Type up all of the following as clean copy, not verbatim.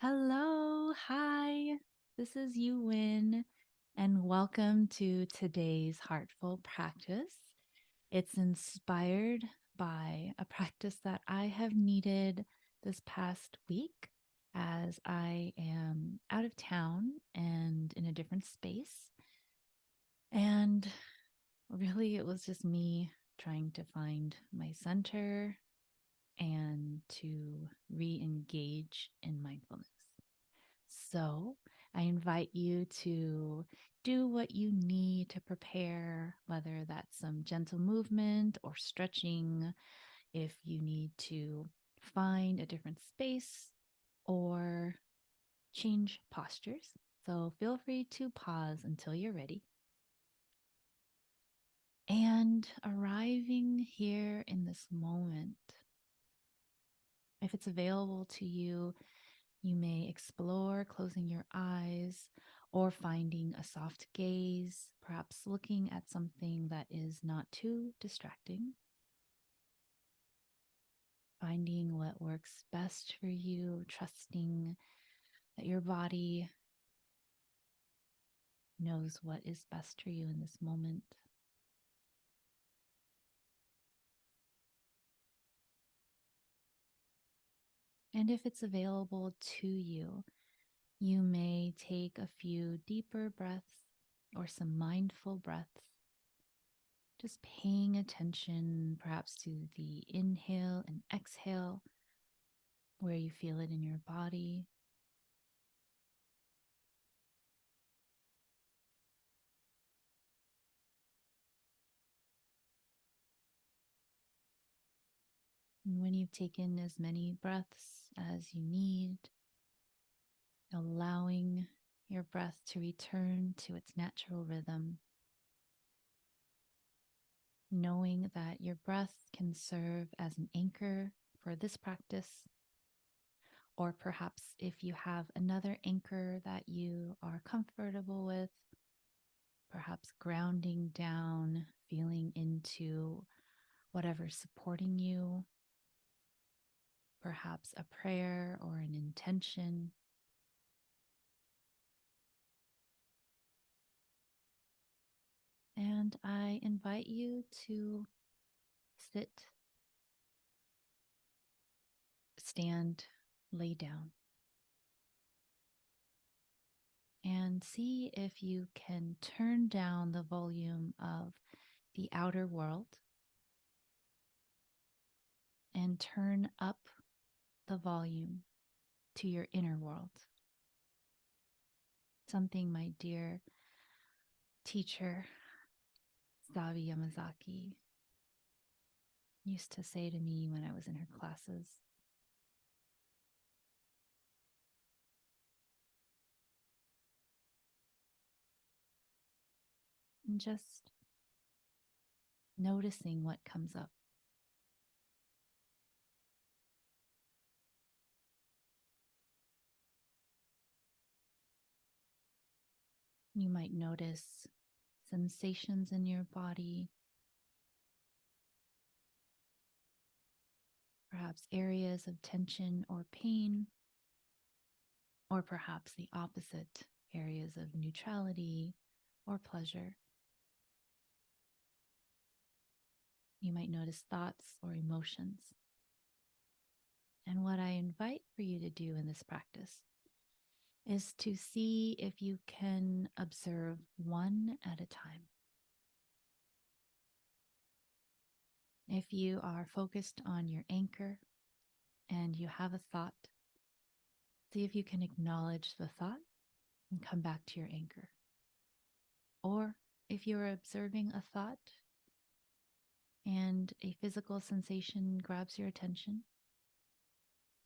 Hello, hi. This is Win, and welcome to today's heartful practice. It's inspired by a practice that I have needed this past week as I am out of town and in a different space. And really, it was just me trying to find my center and to re engage in mindfulness. So I invite you to do what you need to prepare, whether that's some gentle movement or stretching, if you need to find a different space or change postures. So feel free to pause until you're ready. And arriving here in this moment, if it's available to you, you may explore closing your eyes or finding a soft gaze, perhaps looking at something that is not too distracting. Finding what works best for you, trusting that your body knows what is best for you in this moment. And if it's available to you, you may take a few deeper breaths or some mindful breaths, just paying attention perhaps to the inhale and exhale, where you feel it in your body. And when you've taken as many breaths as you need, allowing your breath to return to its natural rhythm, knowing that your breath can serve as an anchor for this practice, or perhaps if you have another anchor that you are comfortable with, perhaps grounding down, feeling into whatever's supporting you, perhaps a prayer or an intention. And I invite you to sit, stand, lay down, and see if you can turn down the volume of the outer world and turn up the volume to your inner world. Something my dear teacher, Savor used to say to me when I was in her classes. And just noticing what comes up. You might notice sensations in your body, perhaps areas of tension or pain, or perhaps the opposite, areas of neutrality or pleasure. You might notice thoughts or emotions. And what I invite for you to do in this practice is to see if you can observe one at a time. If you are focused on your anchor and you have a thought, see if you can acknowledge the thought and come back to your anchor. Or if you're observing a thought and a physical sensation grabs your attention,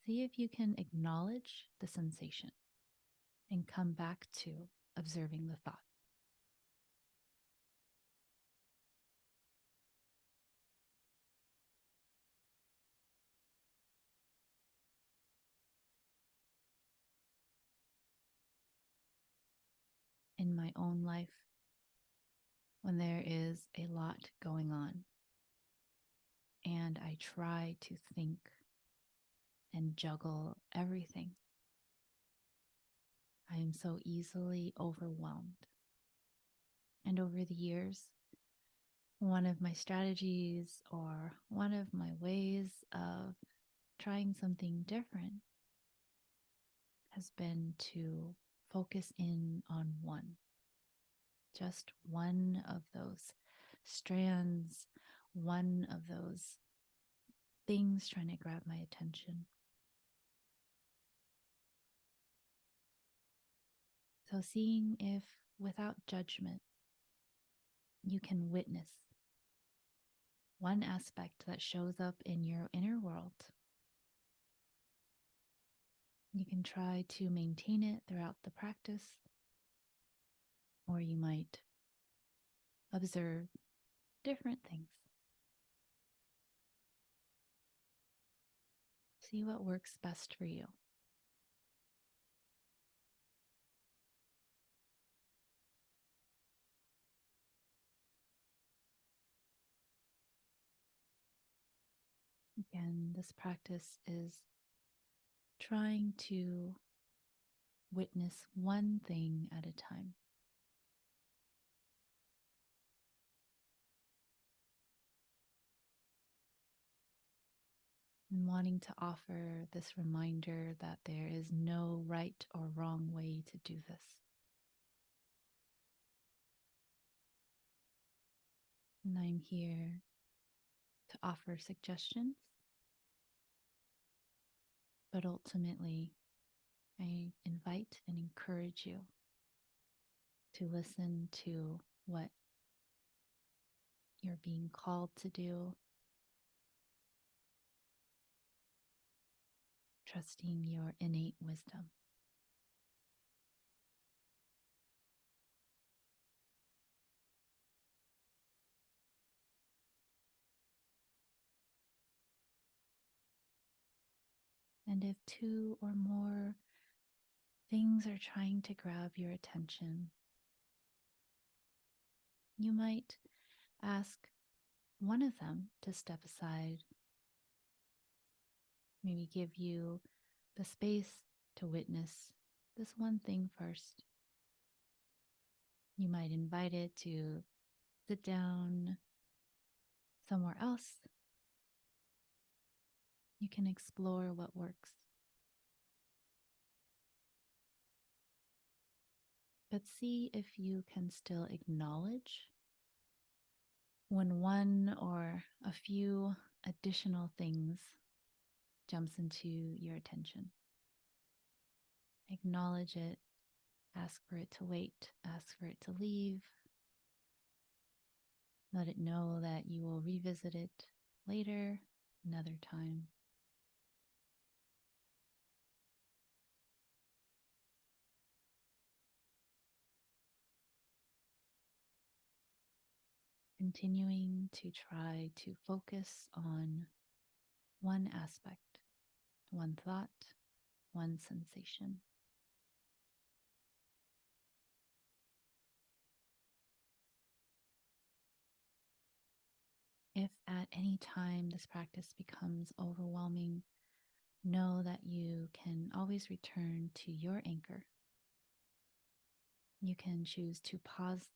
see if you can acknowledge the sensation and come back to observing the thought. In my own life, when there is a lot going on and I try to think and juggle everything, I am so easily overwhelmed. And over the years, one of my strategies or one of my ways of trying something different has been to focus in on just one of those strands, one of those things trying to grab my attention. So, seeing if without judgment, you can witness one aspect that shows up in your inner world. You can try to maintain it throughout the practice, or you might observe different things. See what works best for you. Again, this practice is trying to witness one thing at a time. And wanting to offer this reminder that there is no right or wrong way to do this. And I'm here to offer suggestions, but ultimately, I invite and encourage you to listen to what you're being called to do, trusting your innate wisdom. And if two or more things are trying to grab your attention, you might ask one of them to step aside, maybe give you the space to witness this one thing first. You might invite it to sit down somewhere else. You can explore what works. But see if you can still acknowledge when one or a few additional things jumps into your attention. Acknowledge it, ask for it to wait, ask for it to leave. Let it know that you will revisit it later, another time. Continuing to try to focus on one aspect, one thought, one sensation. If at any time this practice becomes overwhelming, know that you can always return to your anchor. You can choose to pause,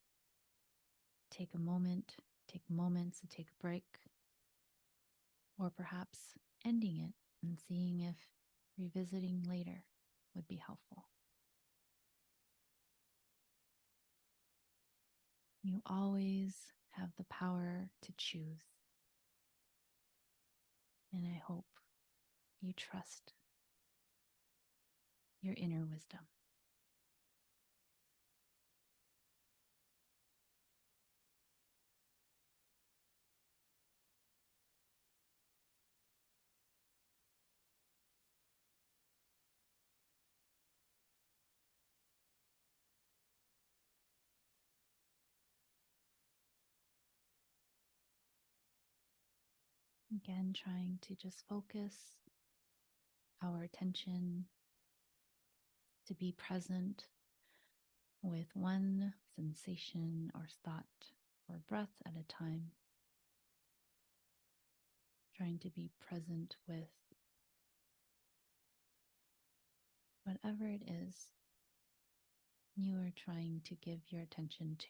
take a moment, take moments to take a break, or perhaps ending it and seeing if revisiting later would be helpful. You always have the power to choose, and I hope you trust your inner wisdom. Again, trying to just focus our attention to be present with one sensation or thought or breath at a time. Trying to be present with whatever it is you are trying to give your attention to.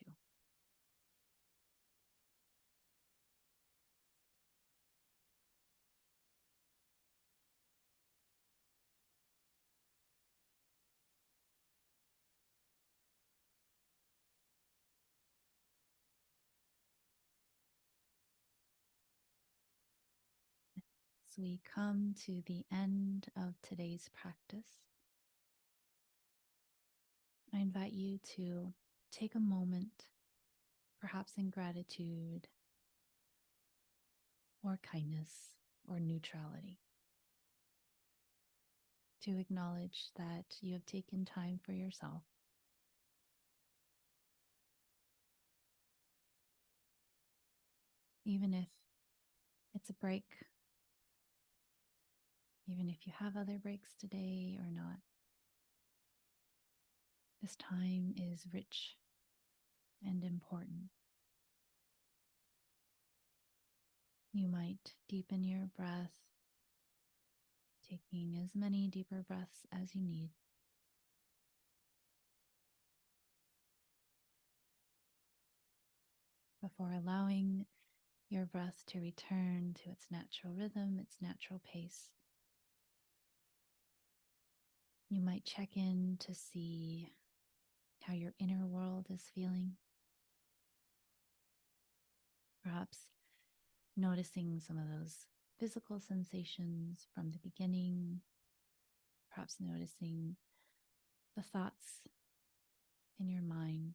As we come to the end of today's practice, I invite you to take a moment, perhaps in gratitude or kindness or neutrality, to acknowledge that you have taken time for yourself, even if it's a break, even if you have other breaks today or not. This time is rich and important. You might deepen your breath, taking as many deeper breaths as you need. Before allowing your breath to return to its natural rhythm, its natural pace, you might check in to see how your inner world is feeling. Perhaps noticing some of those physical sensations from the beginning, perhaps noticing the thoughts in your mind,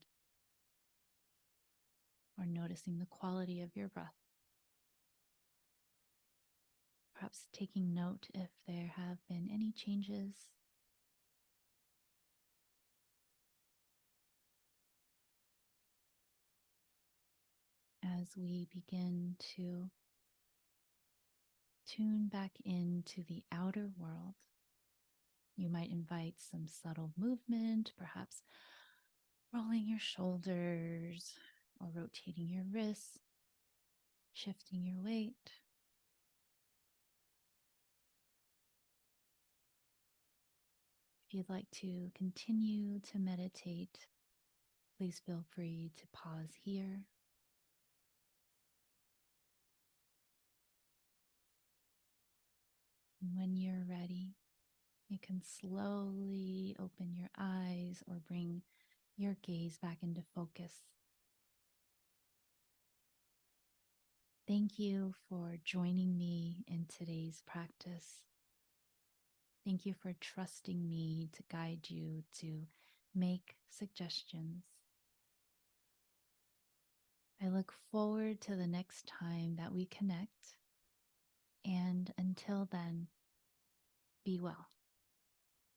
or noticing the quality of your breath. Perhaps taking note if there have been any changes. As we begin to tune back into the outer world, you might invite some subtle movement, perhaps rolling your shoulders or rotating your wrists, shifting your weight. If you'd like to continue to meditate, please feel free to pause here. And when you're ready, you can slowly open your eyes or bring your gaze back into focus. Thank you for joining me in today's practice. Thank you for trusting me to guide you to make suggestions. I look forward to the next time that we connect. And until then, be well.